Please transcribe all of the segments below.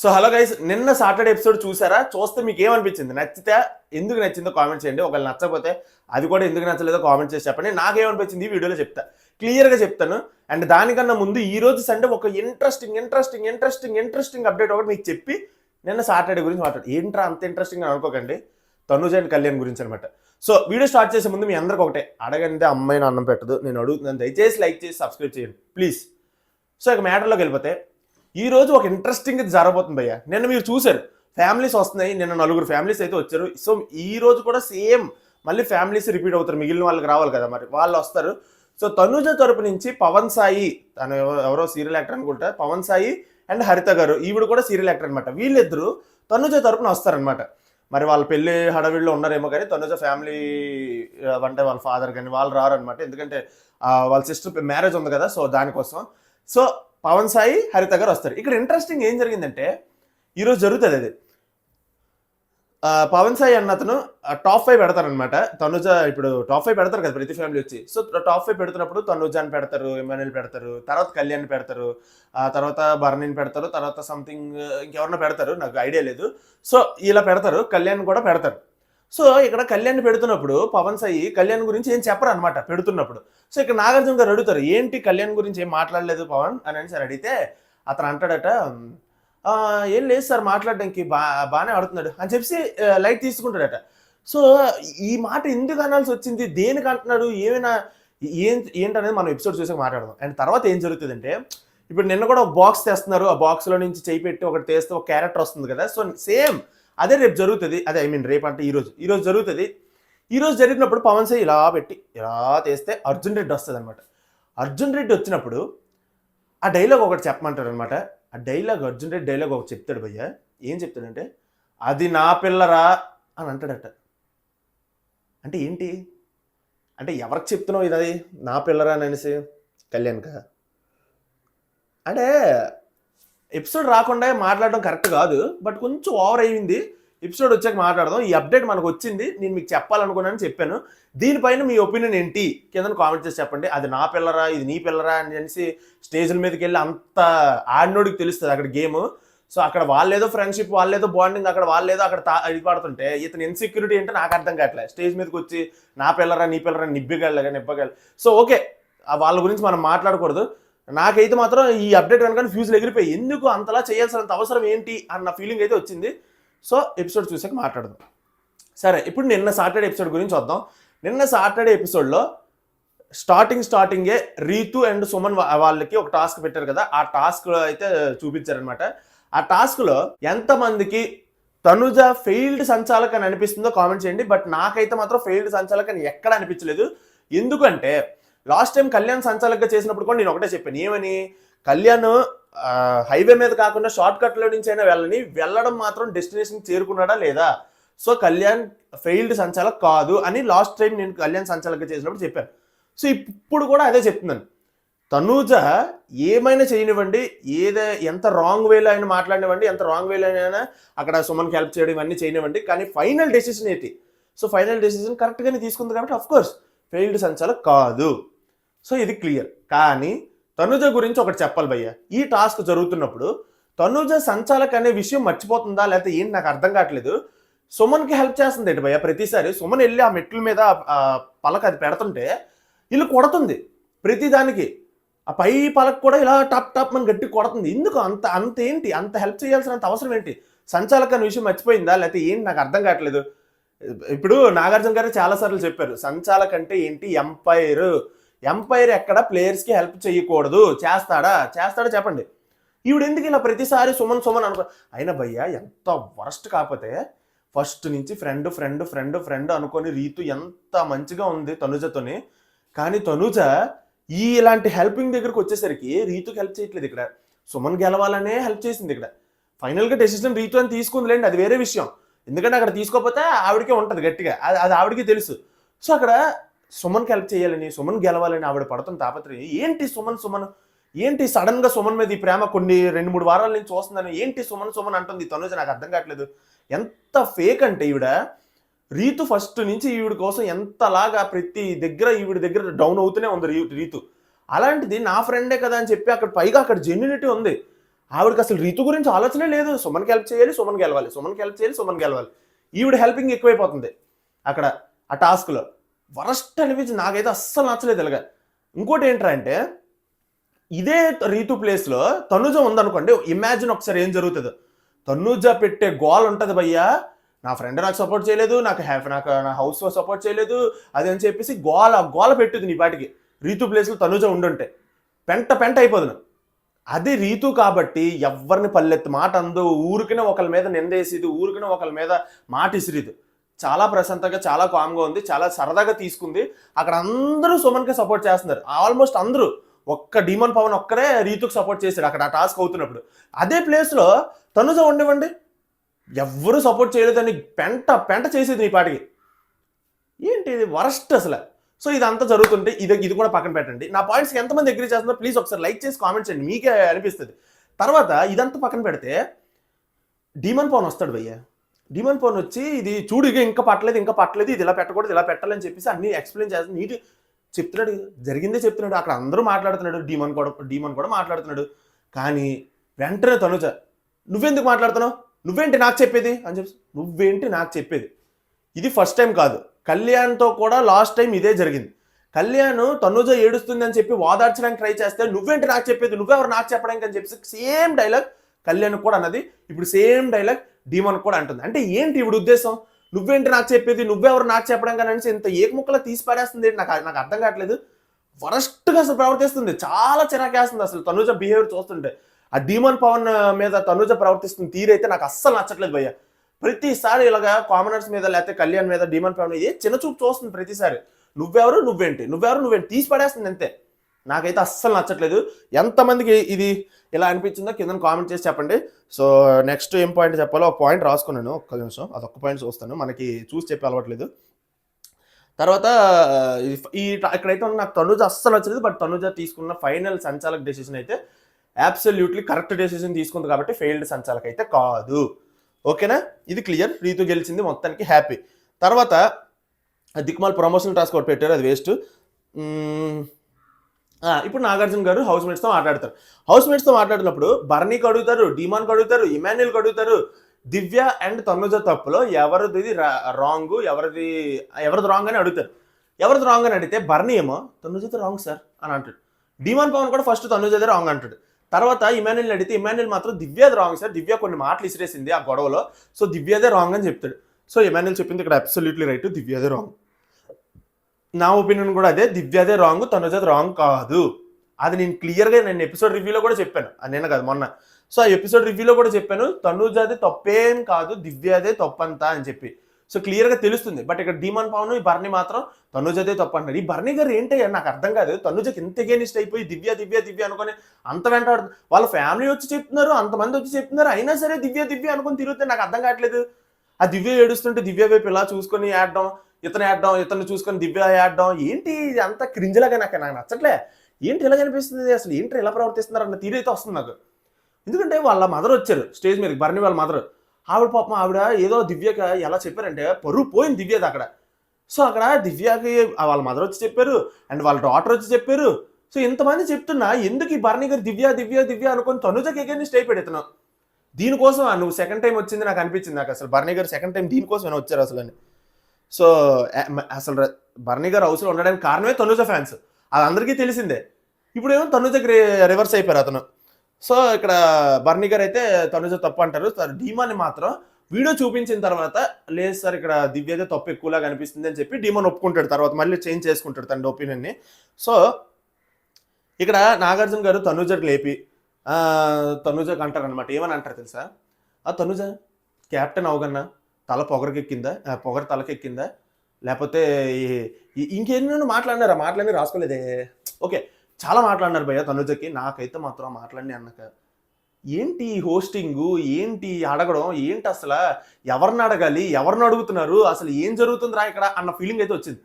So hello guys, నిన్న Saturday episode చూసారా? చూస్తే మీకు ఏమనిపించింది? నచ్చితే ఎందుకు నచ్చిందో కామెంట్ చేయండి. ఒకవేళ నచ్చకపోతే అది కూడా ఎందుకు నచ్చలేదో కామెంట్ చేసి చెప్పండి. నాకేమనిపించింది ఈ వీడియోలో చెప్తా, క్లియర్గా చెప్తాను. అండ్ దానికన్నా ముందు ఈ రోజు సండే ఒక ఇంట్రెస్టింగ్ అప్డేట్ ఒకటి మీకు చెప్పి నిన్న సాటర్డే గురించి మాట్లాడు. ఏంట్రా అంత ఇంట్రెస్టింగ్ అని అనుకోకండి, తనుజ అండ్ కళ్యాణ్ గురించి అనమాట. సో వీడియో స్టార్ట్ చేసే ముందు మీ అందరికి ఒకటే, అడగంటే అమ్మాయిని అన్నం పెట్టదు, నేను అడుగుతున్నాను. దయచేసి లైక్ చేసి సబ్స్క్రైబ్ చేయండి ప్లీజ్. సో ఇక మ్యాటర్లోకి వెళ్ళిపోతే, ఈ రోజు ఒక ఇంట్రెస్టింగ్ జరగబోతుంది భయ్య. నిన్న మీరు చూసారు ఫ్యామిలీస్ వస్తున్నాయి, నిన్న 4 ఫ్యామిలీస్ అయితే వచ్చారు. సో ఈ రోజు కూడా సేమ్ మళ్ళీ ఫ్యామిలీస్ రిపీట్ అవుతారు, మిగిలిన వాళ్ళకి రావాలి కదా, మరి వాళ్ళు వస్తారు. సో తనుజ తరపు నుంచి పవన్ సాయి, తను ఎవరో సీరియల్ యాక్టర్ అనుకుంటా, పవన్ సాయి అండ్ హరిత గారు, ఈవిడ కూడా సీరియల్ యాక్టర్ అనమాట. వీళ్ళిద్దరూ తనుజ తరపున వస్తారనమాట. మరి వాళ్ళ పెళ్లి హడవిడిలో ఉన్నారేమో కానీ తనుజ ఫ్యామిలీ అంటే వాళ్ళ ఫాదర్ కానీ వాళ్ళు రారనమాట. ఎందుకంటే వాళ్ళ సిస్టర్ మ్యారేజ్ ఉంది కదా, సో దానికోసం. సో పవన్ సాయి హరిత గారు వస్తారు. ఇక్కడ ఇంట్రెస్టింగ్ ఏం జరిగిందంటే, ఈరోజు జరుగుతుంది అది, పవన్ సాయి అన్న అతను టాప్ 5 పెడతారనమాట. తనుజ ఇప్పుడు టాప్ 5 పెడతారు కదా ప్రతి ఫ్యామిలీ వచ్చి. సో టాప్ 5 పెడుతున్నప్పుడు తనుజాని పెడతారు, ఎమ్మాన్యుల్ పెడతారు, తర్వాత కళ్యాణ్ పెడతారు, తర్వాత భరణిని పెడతారు, తర్వాత సంథింగ్ ఇంకెవరన్నా పెడతారు, నాకు ఐడియా లేదు. సో ఇలా పెడతారు, కళ్యాణ్ కూడా పెడతారు. సో ఇక్కడ కళ్యాణ్ పెడుతున్నప్పుడు పవన్ సాయి కళ్యాణ్ గురించి ఏం చెప్పరు అనమాట పెడుతున్నప్పుడు. సో ఇక్కడ నాగార్జున గారు అడుగుతారు, ఏంటి కళ్యాణ్ గురించి ఏం మాట్లాడలేదు పవన్ అని సార్ అడిగితే, అతను అంటాడట, ఏం లేదు సార్ మాట్లాడడానికి, బాగానే ఆడుతున్నాడు అని చెప్పి లైట్ తీసుకుంటాడట. సో ఈ మాట ఎందుకు అనాల్సి వచ్చింది, దేనికి అంటున్నాడు, ఏమైనా ఏంటనేది మనం ఎపిసోడ్ చూసాక మాట్లాడదాం. అండ్ తర్వాత ఏం జరుగుతుందంటే, ఇప్పుడు నిన్న కూడా ఒక బాక్స్ తెస్తున్నారు, ఆ బాక్స్లో నుంచి చేయి పెట్టి ఒకటి తెస్తే ఒక క్యారెక్టర్ వస్తుంది కదా. సో సేమ్ అదే రేపు జరుగుతుంది, అదే రేపు అంటే ఈరోజు జరుగుతుంది. ఈరోజు జరిగినప్పుడు పవన్ సాయి ఇలా పెట్టి ఇలా తెస్తే అర్జున్ రెడ్డి వస్తుంది అనమాట. అర్జున్ రెడ్డి వచ్చినప్పుడు ఆ డైలాగ్ ఒకటి చెప్పమంటాడు అనమాట. ఆ డైలాగ్ అర్జున్ రెడ్డి డైలాగ్ ఒకటి చెప్తాడు భయ్య. ఏం చెప్తాడంటే, అది నా పిల్లరా అని అంటాడట. అంటే ఏంటి అంటే, ఎవరికి చెప్తున్నావు ఇది నా పిల్లరా అని అనేసి? కళ్యాణ్కా? అంటే ఎపిసోడ్ రాకుండా మాట్లాడడం కరెక్ట్ కాదు, బట్ కొంచెం ఓవర్ అయ్యింది. ఎపిసోడ్ వచ్చాక మాట్లాడదాం. ఈ అప్డేట్ మనకు వచ్చింది, నేను మీకు చెప్పాలనుకున్నాను, చెప్పాను. దీనిపైన మీ ఒపీనియన్ ఏంటి కింద కామెంట్ చేసి చెప్పండి. అది నా పిల్లరా, ఇది నీ పిల్లరా అని అనేసి స్టేజ్ల మీదకి వెళ్ళి అంత ఆడినోడికి తెలుస్తుంది అక్కడ గేమ్. సో అక్కడ వాళ్ళేదో ఫ్రెండ్షిప్, వాళ్ళేదో బాండింగ్, అక్కడ వాళ్ళేదో అక్కడ ఇది పడుతుంటే ఇతను ఇన్సెక్యూరిటీ అంటే నాకు అర్థం కావట్లేదు. స్టేజ్ మీదకి వచ్చి నా పిల్లరా, నీ పిల్లరా, నిబ్బగలగా. సో ఓకే, వాళ్ళ గురించి మనం మాట్లాడకూడదు. నాకైతే మాత్రం ఈ అప్డేట్ కనుక ఫ్యూజులు ఎగిరిపోయి, ఎందుకు అంతలా చేయాల్సినంత అవసరం ఏంటి అన్న ఫీలింగ్ అయితే వచ్చింది. సో ఎపిసోడ్ చూసాక మాట్లాడదాం. సరే, ఇప్పుడు నిన్న సాటర్డే ఎపిసోడ్ గురించి వద్దాం. నిన్న సాటర్డే ఎపిసోడ్లో స్టార్టింగే రీతు అండ్ సుమన్ వాళ్ళకి ఒక టాస్క్ పెట్టారు కదా, ఆ టాస్క్లో అయితే చూపించారనమాట. ఆ టాస్క్లో ఎంతమందికి తనుజ ఫెయిల్డ్ సంచాలక్ అని అనిపిస్తుందో కామెంట్ చేయండి. బట్ నాకైతే మాత్రం ఫెయిల్డ్ సంచాలక్ అని ఎక్కడ అనిపించలేదు. ఎందుకంటే లాస్ట్ టైం కళ్యాణ్ సంచాలకుగా చేసినప్పుడు కూడా నేను ఒకటే చెప్పాను, ఏమని, కళ్యాణ్ హైవే మీద కాకుండా షార్ట్ కట్లో నుంచి అయినా వెళ్ళడం మాత్రం డెస్టినేషన్ చేరుకున్నాడా లేదా. సో కళ్యాణ్ ఫెయిల్డ్ సంచాలక్ కాదు అని లాస్ట్ టైం నేను కళ్యాణ్ సంచాలకుగా చేసినప్పుడు చెప్పాను. సో ఇప్పుడు కూడా అదే చెప్తున్నాను, తనూజ ఏమైనా చేయనివ్వండి, ఎంత రాంగ్ వేలో అయినా మాట్లాడినివ్వండి, ఎంత రాంగ్ వేలో అయినా అక్కడ సుమన్కి హెల్ప్ చేయడం ఇవన్నీ చేయనివ్వండి, కానీ ఫైనల్ డెసిషన్ ఏంటి? సో ఫైనల్ డెసిషన్ కరెక్ట్గానే తీసుకుంది కాబట్టి అఫ్కోర్స్ ఫెయిల్డ్ సంచాలక్ కాదు. సో ఇది క్లియర్. కానీ తనుజ గురించి ఒకటి చెప్పాలి భయ్య. ఈ టాస్క్ జరుగుతున్నప్పుడు తనుజ సంచాలక్ అనే విషయం మర్చిపోతుందా లేకపోతే ఏంటి నాకు అర్థం కావట్లేదు. సుమన్కి హెల్ప్ చేస్తుంది ఏంటి భయ్య? ప్రతిసారి సుమన్ వెళ్ళి ఆ మెట్ల మీద పలక అది పెడుతుంటే ఇల్లు కొడుతుంది ప్రతిదానికి. ఆ పై పలక కూడా ఇలా టాప్ అని గట్టి కొడుతుంది. ఎందుకు అంత ఏంటి, అంత హెల్ప్ చేయాల్సినంత అవసరం ఏంటి? సంచాలక్ అనే విషయం మర్చిపోయిందా లేకపోతే ఏంటి నాకు అర్థం కావట్లేదు. ఇప్పుడు నాగార్జున గారు చాలాసార్లు చెప్పారు, సంచాలక్ అంటే ఏంటి, ఎంపైర్ ఎక్కడ ప్లేయర్స్కి హెల్ప్ చేయకూడదు. చేస్తాడా చెప్పండి. ఈవిడ ఎందుకు ఇలా ప్రతిసారి సుమన్ అనుకో? అయినా భయ్య ఎంత వరస్ట్ కాకపోతే, ఫస్ట్ నుంచి ఫ్రెండ్ అనుకొని రీతు ఎంత మంచిగా ఉంది తనుజతోని. కానీ తనుజ ఇలాంటి హెల్పింగ్ దగ్గరకు వచ్చేసరికి రీతుకి హెల్ప్ చేయట్లేదు. ఇక్కడ సుమన్ గెలవాలనే హెల్ప్ చేసింది. ఇక్కడ ఫైనల్గా డెసిషన్ రీతు అని తీసుకుందిలేండి, అది వేరే విషయం. ఎందుకంటే అక్కడ తీసుకోకపోతే ఆవిడకే ఉంటుంది గట్టిగా, అది ఆవిడకి తెలుసు. సో అక్కడ సుమన్కి హెల్ప్ చేయాలని, సుమన్ గెలవాలని ఆవిడ పడుతున్న తాపత్రయం ఏంటి? సుమన్ ఏంటి సడన్గా సుమన్ మీద ఈ ప్రేమ కొన్ని 2-3 వారాల నుంచి చూస్తుందని ఏంటి సుమన్ అంటుంది తనుజ? నాకు అర్థం కావట్లేదు. ఎంత ఫేక్ అంటే ఈవిడ, రీతు ఫస్ట్ నుంచి ఈవిడ కోసం ఎంతలాగా ప్రతి దగ్గర ఈవిడ దగ్గర డౌన్ అవుతూనే ఉంది రీతు. అలాంటిది నా ఫ్రెండే కదా అని చెప్పి అక్కడ పైగా అక్కడ జెన్యునిటీ ఉంది. ఆవిడకి అసలు రీతు గురించి ఆలోచనే లేదు. సుమన్కి హెల్ప్ చేయాలి, సుమన్ గెలవాలి, సుమన్కి హెల్ప్ చేయాలి, సుమన్ గెలవాలి. ఈవిడ హెల్పింగ్ ఎక్కువైపోతుంది అక్కడ ఆ టాస్క్లో. వరస్ట్ అనిపించింది నాకైతే, అస్సలు నచ్చలేదు ఇలాగా. ఇంకోటి ఏంట్రా అంటే, ఇదే రీతు ప్లేస్లో తనుజ ఉందనుకోండి, ఇమాజిన్ ఒకసారి ఏం జరుగుతుందో. తనుజ పెట్టే గోల్ ఉంటుంది భయ్యా, నా ఫ్రెండ్ నాకు సపోర్ట్ చేయలేదు, నాకు నా హౌస్ సపోర్ట్ చేయలేదు అది అని చెప్పేసి గోల పెట్టుద్ది నీ పాటికి. రీతు ప్లేస్లో తనుజ ఉండుంటే పెంట అయిపోదును. అది రీతు కాబట్టి ఎవరిని పల్లెత్తి మాట అందు, ఊరికిన ఒకరి మీద నిందేసేది, ఊరికిన ఒకరి మీద మాట ఇసిరీదు. చాలా ప్రశాంతంగా, చాలా కామ్గా ఉంది, చాలా సరదాగా తీసుకుంది. అక్కడ అందరూ సుమన్కి సపోర్ట్ చేస్తున్నారు, ఆల్మోస్ట్ అందరూ. ఒక్క డీమన్ పవన్ ఒక్కరే రీతుకు సపోర్ట్ చేశాడు అక్కడ ఆ టాస్క్ అవుతున్నప్పుడు. అదే ప్లేస్లో తనుజ ఉండేవండి, ఎవ్వరూ సపోర్ట్ చేయలేదని పెంట చేసేది నీ పాటికి. ఏంటి ఇది వరస్ట్ అసలు. సో ఇదంతా జరుగుతుంటే ఇది కూడా పక్కన పెట్టండి. నా పాయింట్స్కి ఎంతమంది అగ్రీ చేస్తున్నారో ప్లీజ్ ఒకసారి లైక్ చేసి కామెంట్ చేయండి, మీకే అనిపిస్తుంది. తర్వాత ఇదంతా పక్కన పెడితే డీమన్ పవన్ వస్తాడు భయ్య. డీమన్ పవన్ వచ్చి ఇది చూడు, ఇంకా పట్టలేదు, ఇది ఇలా పెట్టకూడదు, ఇలా పెట్టాలని చెప్పేసి అన్ని ఎక్స్ప్లెయిన్ చేస్తాను, నీట్ చెప్తున్నాడు, జరిగిందే చెప్తున్నాడు. అక్కడ అందరూ మాట్లాడుతున్నాడు, డీమన్ కూడా మాట్లాడుతున్నాడు. కానీ వెంటనే తనుజ, నువ్వెందుకు మాట్లాడుతున్నావు, నువ్వేంటి నాకు చెప్పేది అని చెప్పి, నువ్వేంటి నాకు చెప్పేది. ఇది ఫస్ట్ టైం కాదు, కళ్యాణ్తో కూడా లాస్ట్ టైం ఇదే జరిగింది. కళ్యాణ్ తనుజ ఏడుస్తుంది అని చెప్పి వాదార్చడానికి ట్రై చేస్తే, నువ్వేంటి నాకు చెప్పేది, నువ్వెవరు నాకు చెప్పడానికి అని చెప్పి సేమ్ డైలాగ్ కళ్యాణ్ కూడా అన్నది. ఇప్పుడు సేమ్ డైలాగ్ డీమన్ కూడా అంటుంది. అంటే ఏంటి ఇప్పుడు ఉద్దేశం, నువ్వేంటి నాకు చెప్పేది, నువ్వెవరు నాకు చెప్పడానికి అని ఇంత ఏకముక్కలా తీసి పారేస్తుంది. నాకు అర్థం కావట్లేదు. వరస్ట్గా అసలు ప్రవర్తిస్తుంది, చాలా చిరాకేస్తుంది అసలు తనుజ బిహేవియర్ చూస్తుంటే. ఆ డీమన్ పవన్ మీద తనుజ ప్రవర్తిస్తున్న తీరైతే నాకు అస్సలు నచ్చట్లేదు భయ్య. ప్రతిసారి ఇలాగా కామనర్స్ మీద లేకపోతే కళ్యాణ్ మీద డీమన్ పవన్ ఏ చిన్న చూపు చూస్తుంది ప్రతిసారి. నువ్వెవరు తీసి పడేస్తుంది అంతే. నాకైతే అస్సలు నచ్చట్లేదు. ఎంతమందికి ఇది ఇలా అనిపించిందో కింద కామెంట్ చేసి చెప్పండి. సో నెక్స్ట్ ఏం పాయింట్ చెప్పాలో ఒక పాయింట్ రాసుకున్నాను, ఒక్క నిమిషం అదొక్క పాయింట్ చూస్తాను, మనకి చూసి చెప్పి అలవట్లేదు. తర్వాత ఇక్కడైతే నాకు తనుజ అస్సలు నచ్చలేదు. బట్ తనుజ తీసుకున్న ఫైనల్ సంచాలక డెసిషన్ అయితే అబ్సల్యూట్లీ కరెక్ట్ డెసిషన్ తీసుకుంది కాబట్టి ఫెయిల్డ్ సంచాలక అయితే కాదు. ఓకేనా, ఇది క్లియర్. రీతు గెలిచింది, మొత్తానికి హ్యాపీ. తర్వాత దిక్మాల్ ప్రమోషన్ టాస్క్ ఒకటి పెట్టారు, అది వేస్ట్. ఇప్పుడు నాగార్జున గారు హౌస్ మేట్స్తో మాట్లాడతారు. హౌస్ మేట్స్తో మాట్లాడినప్పుడు బర్నీకి అడుగుతారు, డీమాన్కి అడుగుతారు, ఇమాన్యుల్కి అడుగుతారు. దివ్య అండ్ తనుజ తప్పులో ఎవరిది రాంగ్, ఎవరిది రాంగ్ అని అడుగుతారు. ఎవరిది రాంగ్ అని అడిగితే బర్నీ ఏమో తనుజది రాంగ్ సార్ అని అంటాడు. డీమాన్ పవన్ కూడా ఫస్ట్ తనుజదే రాంగ్ అంటాడు. తర్వాత ఇమాన్యుల్ని అడిగితే ఇమాన్యుల్ మాత్రం దివ్యది రాంగ్ సార్, దివ్య కొన్ని మాటలు ఇసిరేసింది ఆ గొడవలో, సో దివ్యదే రాంగ్ అని చెప్తాడు. సో ఇమాన్యుల్ చెప్పింది ఇక్కడ అబ్సల్యూట్లీ రైట్, దివ్యదే రాంగ్. నా ఒపీనియన్ కూడా అదే, దివ్యదే రాంగ్, తనుజది రాంగ్ కాదు. అది నేను క్లియర్గా ఎపిసోడ్ రివ్యూలో కూడా చెప్పాను, నిన్న కాదు మొన్న. సో ఆ ఎపిసోడ్ రివ్యూలో కూడా చెప్పాను, తనుజది తప్పేం కాదు, దివ్యదే తప్పంతా అని చెప్పి. సో క్లియర్గా తెలుస్తుంది. బట్ ఇక్కడ డీమన్ పవన్ ఈ బర్నీ మాత్రం తనుజదే తప్పు అంటారు. ఈ బర్నీ గారు ఏంటయ్యా నాకు అర్థం కాదు, తనుజకి ఎంత గేనిస్ట్ అయిపోయి దివ్య అనుకొని అంత వెంటాడు. వాళ్ళ ఫ్యామిలీ వచ్చి చెప్తున్నారు, అంతమంది వచ్చి చెప్తున్నారు, అయినా సరే దివ్య అనుకొని తిరుగుతే నాకు అర్థం కావట్లేదు. ఆ దివ్య ఏడుస్తుంటే దివ్య వైపు ఇలా చూసుకొని ఆడడం, ఇతను చూసుకొని దివ్య ఆడడం, ఏంటి ఇది అంత క్రింజ్లాగా నాకు నచ్చట్లే. ఏంటి ఇలా కనిపిస్తుంది, అసలు ఏంటి ఎలా ప్రవర్తిస్తున్నారు అన్న తీరైతే వస్తుంది నాకు. ఎందుకంటే వాళ్ళ మదర్ వచ్చారు స్టేజ్ మీదకి, బర్నీ వాళ్ళ మదర్. ఆవిడ పాపం ఆవిడ ఏదో దివ్యకి ఎలా చెప్పారంటే పరువు పోయింది దివ్యది అక్కడ. సో అక్కడ దివ్యకి వాళ్ళ మదర్ వచ్చి చెప్పారు అండ్ వాళ్ళ డాటర్ వచ్చి చెప్పారు. సో ఇంతమంది చెప్తున్నా ఎందుకు ఈ బర్నీ గారు దివ్య అనుకొని తనుజకి ఎగైనిస్ట్ అయిపోయాడు ఇతను. దీనికోసం నువ్వు సెకండ్ టైం వచ్చింది నాకు అనిపించింది. నాకు అసలు బర్నీ గారు సెకండ్ టైం దీనికోసం వచ్చారు అసలు అని. సో అసలు బర్నీ గారు హౌస్లో ఉండడానికి కారణమే తనుజ ఫ్యాన్స్, అది అందరికీ తెలిసిందే. ఇప్పుడేమో తనుజకి రివర్స్ అయిపోయారు అతను. సో ఇక్కడ బర్నీ గారు అయితే తనుజ తప్పు అంటారు. డీమాన్ని మాత్రం వీడియో చూపించిన తర్వాత లేదు సార్ ఇక్కడ దివ్యదే తప్పు ఎక్కువలాగా అనిపిస్తుంది అని చెప్పి డీమాన్ ఒప్పుకుంటాడు. తర్వాత మళ్ళీ చేంజ్ చేసుకుంటాడు తన ఒపీనియన్ని. సో ఇక్కడ నాగార్జున గారు తనుజకి లేపి తనుజకి అంటారనమాట. ఏమని అంటారు తెలుసా, తనుజ క్యాప్టెన్ అవగన్నా తల పొగరు తలకెక్కిందా, లేకపోతే ఇంకేమైనా మాట్లాడి రాసుకోలేదే. ఓకే, చాలా మాట్లాడినారు భయ్య తనుజకి. నాకైతే మాత్రం మాట్లాడి అన్నాక ఏంటి హోస్టింగు, ఏంటి అడగడం, ఏంటి అసలు ఎవరిని అడగాలి, ఎవరిని అడుగుతున్నారు, అసలు ఏం జరుగుతుందిరా ఇక్కడ అన్న ఫీలింగ్ అయితే వచ్చింది.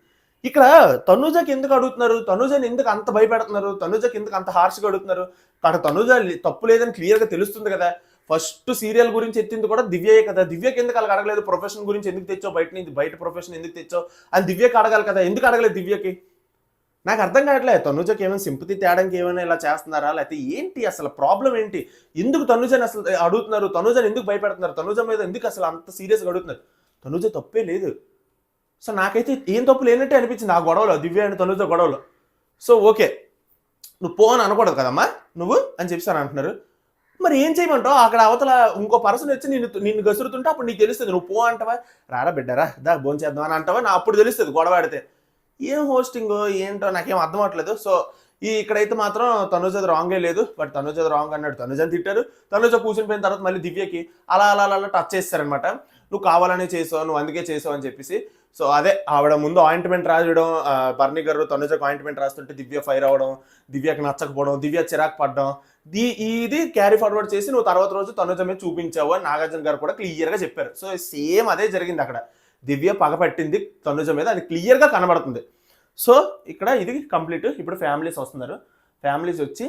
ఇక్కడ తనుజకి ఎందుకు అడుగుతున్నారు, తనుజని ఎందుకు అంత భయపెడుతున్నారు, తనుజకి ఎందుకు అంత హార్ష్గా అడుగుతున్నారు. అక్కడ తనుజ తప్పు లేదని క్లియర్గా తెలుస్తుంది కదా. ఫస్ట్ సీరియల్ గురించి ఎత్తింది కూడా దివ్యే కదా. దివ్యకి ఎందుకు అలాగ అడగలేదు, ప్రొఫెషన్ గురించి ఎందుకు తెచ్చావు, బయట ప్రొఫెషన్ ఎందుకు తెచ్చావు అని దివ్యకి అడగాలి కదా. ఎందుకు అడగలేదు దివ్యకి? నాకు అర్థం కావట్లేదు. తనుజకి ఏమైనా సింపతి తేడానికి ఏమైనా ఇలా చేస్తున్నారా? లేకపోతే ఏంటి అసలు ప్రాబ్లమ్ ఏంటి? ఎందుకు తనుజని అసలు అడుగుతున్నారు? తనుజని ఎందుకు భయపెడుతున్నారు? తనుజ మీద ఎందుకు అసలు అంత సీరియస్‌గా అడుగుతున్నారు? తనుజ తప్పే లేదు. సో నాకైతే ఏం తప్పు లేనట్టే అనిపించింది ఆ గొడవలో, దివ్య అండ్ తనుజ గొడవలో. So okay. నువ్వు పో అని అనకూడదు కదమ్మా నువ్వు అని చెప్పేసి అంటున్నారు. మరి ఏం చేయమంటావు? అక్కడ అవతల ఇంకో పర్సన్ వచ్చి నిన్ను గసురుతుంటే అప్పుడు నీకు తెలుస్తుంది. నువ్వు పో అంటావా? రారా బిడ్డరా దా భోంచేద్దాం అని అంటావా? అప్పుడు తెలుస్తుంది గొడవ ఆడితే. ఏం హోస్టింగో ఏంటో నాకేం అర్థం అవ్వట్లేదు. సో ఇక్కడైతే మాత్రం తనుజది రాంగే లేదు. బట్ తనుజది రాంగ్ అన్నాడు, తనుజని తిట్టారు. తనుజ కూర్చుని పోయిన తర్వాత మళ్ళీ దివ్యకి అలా అలా అలా టచ్ చేస్తారనమాట. నువ్వు కావాలనే చేసావు, నువ్వు అందుకే చేసావు అని చెప్పేసి. సో అదే ఆవిడ ముందు ఆయింట్మెంట్ రాయడం, బర్నీ గారు తనుజకు ఆయింట్మెంట్ రాస్తుంటే దివ్య ఫైర్ అవ్వడం, దివ్యకి నచ్చకపోవడం, దివ్య చిరాకు పడడం, ఇది క్యారీ ఫార్వర్డ్ చేసి నువ్వు తర్వాత రోజు తనుజ మీద చూపించావు అని నాగార్జున గారు కూడా క్లియర్గా చెప్పారు. సో సేమ్ అదే జరిగింది అక్కడ. దివ్య పగపట్టింది తనుజ మీద, అది క్లియర్గా కనబడుతుంది. సో ఇక్కడ ఇది కంప్లీట్. ఇప్పుడు ఫ్యామిలీస్ వస్తున్నారు. ఫ్యామిలీస్ వచ్చి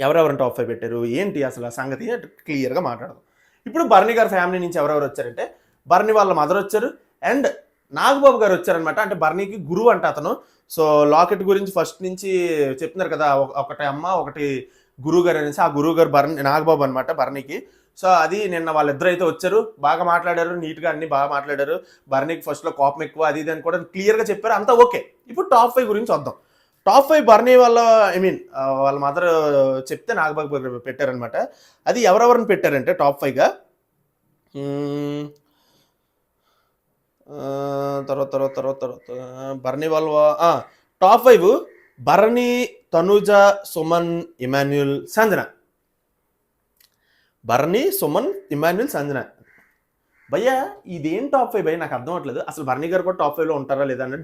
ఎవరెవరిని టాప్ 5 పెట్టారు ఏంటి అసలు సంగతి క్లియర్గా మాట్లాడదు. ఇప్పుడు బర్నీ గారి ఫ్యామిలీ నుంచి ఎవరెవరు వచ్చారంటే బర్నీ వాళ్ళ మదర్ వచ్చారు అండ్ నాగబాబు గారు వచ్చారనమాట. అంటే బర్నీకి గురువు అంట అతను. సో లాకెట్ గురించి ఫస్ట్ నుంచి చెప్తున్నారు కదా, ఒకటి అమ్మ ఒకటి గురువు గారు అనేసి. ఆ గురువు గారు నాగబాబు అనమాట బర్నీకి. సో అది నిన్న వాళ్ళిద్దరు అయితే వచ్చారు, బాగా మాట్లాడారు, నీట్గా అన్ని బాగా మాట్లాడారు. బర్నీకి ఫస్ట్లో కోపం ఎక్కువ అది ఇది అని కూడా క్లియర్గా చెప్పారు, అంతా ఓకే. ఇప్పుడు టాప్ 5 గురించి వద్దాం. టాప్ 5 బర్నీ వాళ్ళ వాళ్ళ మదర్ చెప్తే నాగబాబు పెట్టారనమాట. అది ఎవరెవరిని పెట్టారంటే టాప్ 5గా తర్వాత బర్నీ వాళ్ళ top 5 Bharani, Tanuja, Suman, Emmanuel, Sanjana. Bharani, Suman, Emmanuel, Sanjana. భయ్యా ఇదేం టాప్ 5 భయ్య? నాకు అర్థం అవ్వట్లేదు. అసలు బర్నీ గారు కూడా టాప్ 5లో ఉంటారా లేదా అనే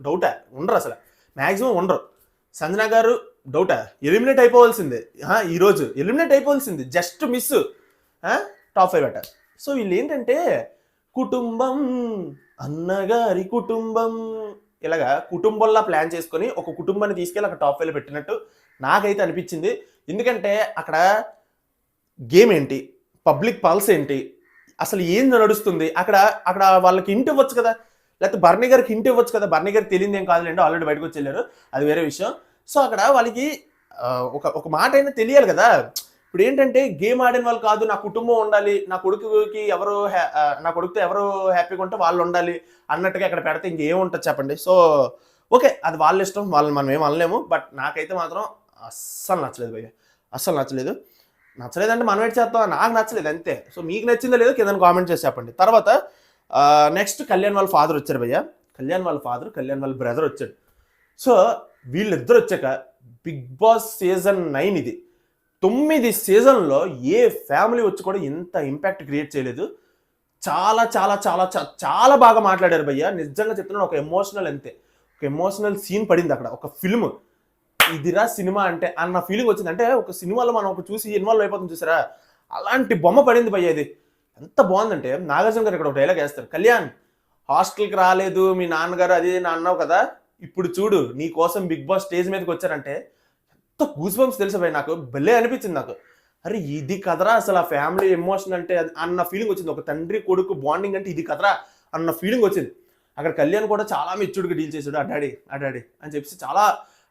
డౌటా? ఉండరు అసలు, మ్యాక్సిమం ఉండరు. సంజన గారు డౌటా? ఎలిమినేట్ అయిపోవాల్సిందే. ఈరోజు ఎలిమినేట్ అయిపోవాల్సింది, జస్ట్ మిస్. టాప్ 5 అట. సో వీళ్ళు ఏంటంటే కుటుంబం, అన్నగారి కుటుంబం, ఇలాగా కుటుంబంలా ప్లాన్ చేసుకొని ఒక కుటుంబాన్ని తీసుకెళ్ళి అక్కడ టాప్ 5లో పెట్టినట్టు నాకైతే అనిపించింది. ఎందుకంటే అక్కడ గేమ్ ఏంటి, పబ్లిక్ పల్స్ ఏంటి, అసలు ఏం నడుస్తుంది అక్కడ అక్కడ వాళ్ళకి హింట్ ఇవ్వచ్చు కదా, లేకపోతే బర్నీ గారికి హింట్ ఇవ్వచ్చు కదా. బర్నీ గారికి తెలియదు ఏం కాదులేండి, ఆల్రెడీ బయటకు వచ్చి వెళ్ళారు, అది వేరే విషయం. సో అక్కడ వాళ్ళకి ఒక మాట అయినా తెలియాలి కదా. ఇప్పుడు ఏంటంటే గేమ్ ఆడిన వాళ్ళు కాదు, నా కుటుంబం ఉండాలి, నా కొడుకుకి నా కొడుకుతో ఎవరు హ్యాపీగా ఉంటే వాళ్ళు ఉండాలి అన్నట్టుగా అక్కడ పెడితే ఇంకేముంటుంది చెప్పండి. సో ఓకే, అది వాళ్ళ ఇష్టం, వాళ్ళని మనం ఏం అనలేము. బట్ నాకైతే మాత్రం అస్సలు నచ్చలేదు భయ్య, అస్సలు నచ్చలేదు. నచ్చలేదంటే మనం ఏంటి చేస్తాం, నాకు నచ్చలేదు అంతే. సో మీకు నచ్చిందో లేదో కింద కామెంట్ చేసి చెప్పండి. తర్వాత నెక్స్ట్ కళ్యాణ్ వాళ్ళ ఫాదర్ వచ్చారు భయ్య. కళ్యాణ్ వాళ్ళ ఫాదర్, కళ్యాణ్ వాళ్ళ బ్రదర్ వచ్చాడు. సో వీళ్ళిద్దరు వచ్చాక బిగ్ బాస్ సీజన్ 9 ఇది. 9 సీజన్లో ఏ ఫ్యామిలీ వచ్చి కూడా ఇంత ఇంపాక్ట్ క్రియేట్ చేయలేదు. చాలా చాలా చాలా చాలా బాగా మాట్లాడారు భయ్య. నిజంగా చెప్తున్నాను, ఒక ఎమోషనల్ అంతే, ఒక ఎమోషనల్ సీన్ పడింది అక్కడ. ఒక ఫిల్మ్ ఇదిరా సినిమా అంటే అన్న ఫీలింగ్ వచ్చింది. అంటే ఒక సినిమాలో మనం ఒక చూసి ఇన్వాల్వ్ అయిపోతుంది చూసారా, అలాంటి బొమ్మ పడింది భయ్య. ఇది ఎంత బాగుందంటే నాగార్జున గారు ఇక్కడ ఒక డైలాగ్ వేస్తారు, కళ్యాణ్ హాస్టల్కి రాలేదు మీ నాన్నగారు అది నా అన్నావు కదా, ఇప్పుడు చూడు నీ కోసం బిగ్ బాస్ స్టేజ్ మీదకి వచ్చారంటే ఎంత గూస్ బంప్స్ తెలుసు భయ్య. నాకు భలే అనిపించింది నాకు. అరే ఇది కదరా అసలు ఆ ఫ్యామిలీ ఎమోషన్ అంటే అన్న ఫీలింగ్ వచ్చింది. ఒక తండ్రి కొడుకు బాండింగ్ అంటే ఇది కదరా అన్న ఫీలింగ్ వచ్చింది. అక్కడ కళ్యాణ్ కూడా చాలా మెచ్యూర్డ్గా డీల్ చేశాడు. ఆ డాడీ అని చెప్పేసి చాలా,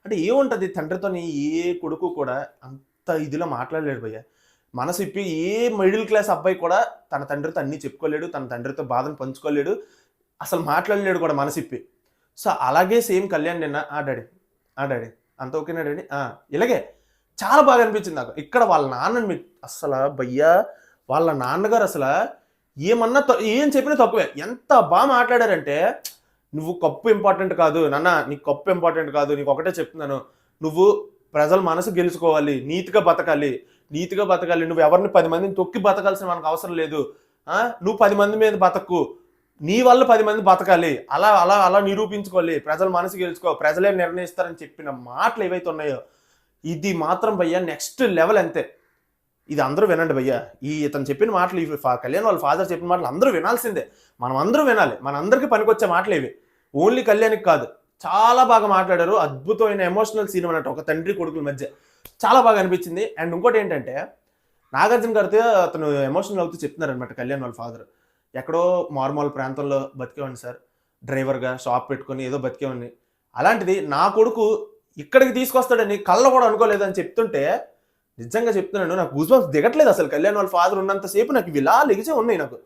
అంటే ఏముంటుంది తండ్రితో ఏ కొడుకు కూడా అంత ఇదిలో మాట్లాడలేడు భయ్య. మనసు ఇప్పి ఏ మిడిల్ క్లాస్ అబ్బాయి కూడా తన తండ్రితో అన్నీ చెప్పుకోలేడు, తన తండ్రితో బాధను పంచుకోలేడు, అసలు మాట్లాడలేడు కూడా మనసు ఇప్పి. సో అలాగే సేమ్ కళ్యాణ్ నిన్న ఆ డాడీ అంత ఓకేనా డాడీ ఇలాగే చాలా బాగా అనిపించింది నాకు. ఇక్కడ వాళ్ళ నాన్నని అసలు భయ్యా, వాళ్ళ నాన్నగారు అసలు ఏమన్నా ఏం చెప్పినా తక్కువే. ఎంత బాగా మాట్లాడారంటే, నువ్వు కప్పు ఇంపార్టెంట్ కాదు నాన్న, నీకు కప్పు ఇంపార్టెంట్ కాదు, నీకు ఒకటే చెప్తున్నాను, నువ్వు ప్రజల మనసు గెలుచుకోవాలి, నీతిగా బతకాలి. నువ్వు ఎవరిని 10 మందిని తొక్కి బతకాల్సిన మనకు అవసరం లేదు. నువ్వు 10 మంది మీద బతకు, నీ వల్ల 10 మంది బతకాలి, అలా అలా అలా నిరూపించుకోవాలి, ప్రజల మనసు గెలుచుకో, ప్రజలే నిర్ణయిస్తారని చెప్పిన మాటలు ఏవైతే ఉన్నాయో ఇది మాత్రం భయ్యా నెక్స్ట్ లెవెల్. అంతే, ఇది అందరూ వినండి భయ్యా. ఇతను చెప్పిన మాటలు, కళ్యాణ్ వాళ్ళ ఫాదర్ చెప్పిన మాటలు అందరూ వినాల్సిందే, మనం అందరూ వినాలి, మనందరికీ పనికొచ్చే మాటలు ఇవి, ఓన్లీ కళ్యాణ్కి కాదు. చాలా బాగా మాట్లాడారు, అద్భుతమైన ఎమోషనల్ సీన్ అన్నట్టు ఒక తండ్రి కొడుకుల మధ్య చాలా బాగా అనిపించింది. అండ్ ఇంకోటి ఏంటంటే నాగార్జున గారితో అతను ఎమోషనల్ అవుతూ చెప్తున్నారనమాట కళ్యాణ్ వాళ్ళ ఫాదర్, ఎక్కడో మారుమూల ప్రాంతంలో బతికేవాడిని సార్, డ్రైవర్గా షాప్ పెట్టుకొని ఏదో బతికేవాడిని, అలాంటిది నా కొడుకు ఇక్కడికి తీసుకొస్తాడని కళ్ళ కూడా అనుకోలేదని చెప్తుంటే నిజంగా చెప్తున్నాను, నాకు గూస్బంప్స్ దిగట్లేదు అసలు. కళ్యాణ్ వాళ్ళ ఫాదర్ ఉన్నంతసేపు నాకు ఇవి ఇలా లెగిసే ఉన్నాయి. నాకు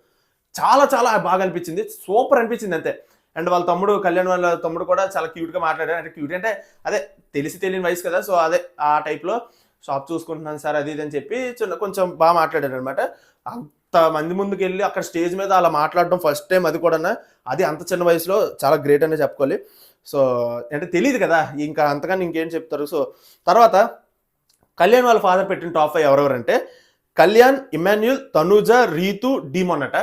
చాలా చాలా బాగా అనిపించింది, సూపర్ అనిపించింది అంతే. అండ్ వాళ్ళ తమ్ముడు, కళ్యాణ్ వాళ్ళ తమ్ముడు కూడా చాలా క్యూట్గా మాట్లాడారు. అంటే క్యూట్ అంటే అదే తెలిసి తెలియని వయసు కదా, సో అదే ఆ టైప్లో షాప్ చూసుకుంటున్నాను సార్ అది ఇది అని చెప్పి కొంచెం బాగా మాట్లాడారు అనమాట. అంత మంది ముందుకు వెళ్ళి అక్కడ స్టేజ్ మీద అలా మాట్లాడడం ఫస్ట్ టైం, అది కూడా అది అంత చిన్న వయసులో చాలా గ్రేట్ అనే చెప్పుకోవాలి. సో అంటే తెలియదు కదా ఇంకా అంతగా ఇంకేం చెప్తారు. సో తర్వాత కళ్యాణ్ వాళ్ళ ఫాదర్ పెట్టిన టాప్ 5 ఎవరెవరంటే కళ్యాణ్, ఇమాన్యుల్, తనుజ, రీతు, డీమోన్ అట.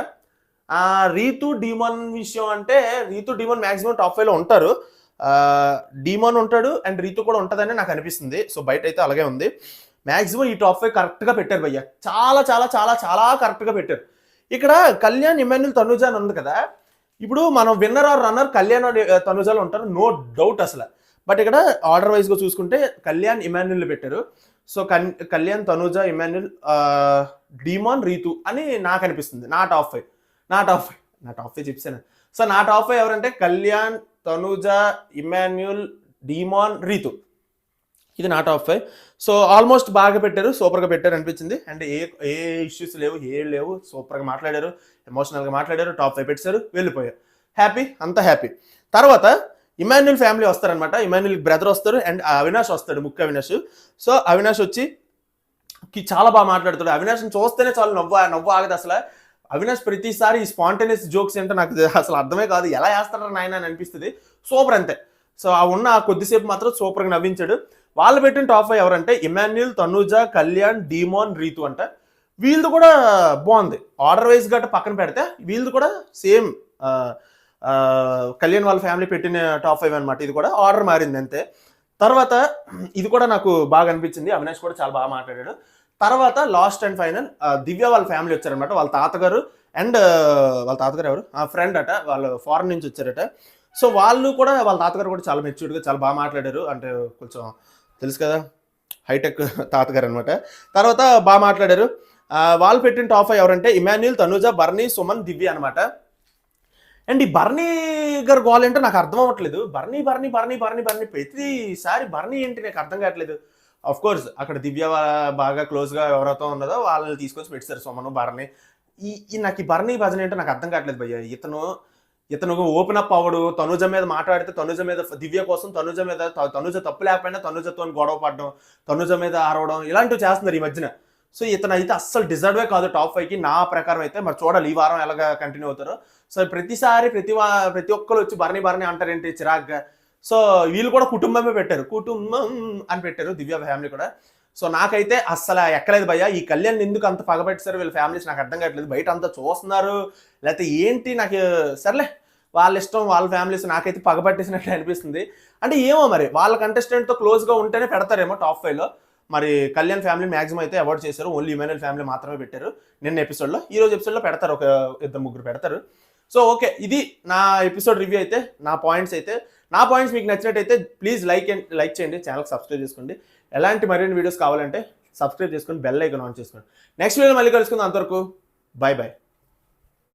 రీతు డీమోన్ విషయం అంటే రీతు డీమోన్ మ్యాక్సిమం టాప్ 5లో ఉంటారు. డీమోన్ ఉంటాడు అండ్ రీతు కూడా ఉంటుందని నాకు అనిపిస్తుంది. సో బయట అయితే అలాగే ఉంది. మ్యాక్సిమం ఈ టాప్ 5 కరెక్ట్గా పెట్టారు భయ్య, చాలా చాలా చాలా చాలా కరెక్ట్గా పెట్టారు. ఇక్కడ కళ్యాణ్, ఇమాన్యుల్, తనుజ అని ఉంది కదా, ఇప్పుడు మనం విన్నర్ ఆర్ రన్నర్ కళ్యాణ్ తనుజాలు ఉంటారు, నో డౌట్ అసలు. బట్ ఇక్కడ ఆర్డర్ వైజ్గా చూసుకుంటే కళ్యాణ్, ఇమాన్యుల్ పెట్టారు. So Kalyan, Tanuja, Emmanuel, Demon, Ritu అని నాకు అనిపిస్తుంది. నా టాప్ 5 చెప్పాను. సో నా టాప్ 5 ఎవరంటే కళ్యాణ్, తనుజ, ఇమాన్యుల్, డీమోన్, రీతు. ఇది నా టాప్ 5. సో ఆల్మోస్ట్ బాగా పెట్టారు, సూపర్గా పెట్టారు అనిపించింది. అండ్ ఏ ఇష్యూస్ లేవు, సూపర్గా మాట్లాడారు, ఎమోషనల్గా మాట్లాడారు, టాప్ 5 పెట్టారు, వెళ్ళిపోయారు. హ్యాపీ, అంతా హ్యాపీ. తర్వాత ఇమాన్యుల్ ఫ్యామిలీ వస్తారనమాట. ఇమాన్యుల్ బ్రదర్ వస్తారు అండ్ అవినాష్ వస్తాడు, ముఖ్య అవినాష్. సో అవినాష్ వచ్చి చాలా బాగా మాట్లాడుతాడు. అవినాష్ని చూస్తేనే చాలా నవ్వు ఆగదు అసలు. అవినాష్ ప్రతిసారి ఈ స్పాంటేనియస్ జోక్స్ ఏంటో నాకు అసలు అర్థమే కాదు, ఎలా వేస్తారో నాయన అని అనిపిస్తుంది. సూపర్ అంతే. సో ఆ ఉన్న కొద్దిసేపు మాత్రం సూపర్గా నవ్వించాడు. వాళ్ళు పెట్టిన టాప్ 5 ఎవరంటే ఇమాన్యుల్, తనుజ, కళ్యాణ్, డీమోన్, రీతు అంట. వీళ్ళది కూడా బాగుంది. ఆర్డర్ వైజ్ గట్ట పక్కన పెడితే వీళ్ళది కూడా సేమ్ కళ్యాణ్ వాళ్ళ ఫ్యామిలీ పెట్టిన టాప్ 5 అనమాట. ఇది కూడా ఆర్డర్ మారింది అంతే. తర్వాత ఇది కూడా నాకు బాగా అనిపించింది, అవినాష్ కూడా చాలా బాగా మాట్లాడాడు. తర్వాత లాస్ట్ అండ్ ఫైనల్ దివ్య వాళ్ళ ఫ్యామిలీ వచ్చారనమాట. వాళ్ళ తాతగారు అండ్ వాళ్ళ తాతగారు ఎవరు ఫ్రెండ్ అట, వాళ్ళు ఫారెన్ నుంచి వచ్చారట. సో వాళ్ళు కూడా, వాళ్ళ తాతగారు కూడా చాలా మెచ్యూర్డ్గా చాలా బాగా మాట్లాడారు. అంటే కొంచెం తెలుసు కదా, హైటెక్ తాతగారు అనమాట. తర్వాత బాగా మాట్లాడారు. వాళ్ళు పెట్టిన టాప్ 5 ఎవరంటే ఇమాన్యుల్, తనుజ, బర్నీ, సుమన్, దివ్య అనమాట. అండ్ ఈ బర్నీ గారు గోల్ ఏంటో నాకు అర్థం అవ్వట్లేదు. బర్నీ ప్రతిసారి బర్నీ ఏంటి నాకు అర్థం కావట్లేదు. అఫ్ కోర్స్ అక్కడ దివ్య బాగా క్లోజ్గా ఎవరైతే ఉన్నదో వాళ్ళని తీసుకొచ్చి పెట్టారు, సుమను, బర్నీ. నాకు ఈ బర్నీ భజన ఏంటో నాకు అర్థం కావట్లేదు భయ్య. ఇతను ఓపెన్ అప్ అవ్వడు, తనుజ మీద మాట్లాడితే తనుజ మీద, దివ్య కోసం తనుజ తప్పు లేకపోయినా తనుజతో గొడవ పడడం, తనుజ మీద ఆరవడం, ఇలాంటివి చేస్తున్నారు ఈ మధ్యన. సో ఇతను అయితే అస్సలు డిజర్వే కాదు టాప్ 5కి నా ప్రకారం అయితే. మరి చూడాలి ఈ వారం ఎలాగా కంటిన్యూ అవుతారో. సో ప్రతిసారి ప్రతి ఒక్కరు వచ్చి బర్నీ అంటారేంటి చిరాగ్గా. సో వీళ్ళు కూడా కుటుంబమే పెట్టారు, కుటుంబం అని పెట్టారు దివ్య ఫ్యామిలీ కూడా. సో నాకైతే అస్సలు ఎక్కలేదు భయ్య. ఈ కళ్యాణ్ ఎందుకు అంత పగబెట్టారు వీళ్ళ ఫ్యామిలీస్ నాకు అర్థం కావట్లేదు. బయట అంతా చూస్తున్నారు లేకపోతే ఏంటి, నాకు సర్లే వాళ్ళ ఇష్టం, వాళ్ళ ఫ్యామిలీస్. నాకైతే పగబట్టేసినట్టు అనిపిస్తుంది. అంటే ఏమో మరి వాళ్ళ కంటెస్టెంట్తో క్లోజ్గా ఉంటేనే పెడతారేమో టాప్ 5లో. మరి కళ్యాణ్ ఫ్యామిలీ మ్యాక్సిమం అయితే అవాయిడ్ చేశారు, ఓన్లీ ఇమాన్యుల్ ఫ్యామిలీ మాత్రమే పెట్టారు నిన్న ఎపిసోడ్లో. ఈరోజు ఎపిసోడ్లో పెడతారు, ఒక 2-3 పెడతారు. సో ఓకే, ఇది నా ఎపిసోడ్ రివ్యూ అయితే. నా పాయింట్స్ మీకు నచ్చినట్టయితే ప్లీజ్ లైక్ చేయండి, ఛానల్కి సబ్స్క్రైబ్ చేసుకోండి. ఎలాంటి మరిన్ని వీడియోస్ కావాలంటే సబ్స్క్రైబ్ చేసుకొని బెల్ ఐకాన్ ఆన్ చేసుకోండి. నెక్స్ట్ వీడియో మళ్ళీ కలుసుకుందాం, అంతవరకు బై.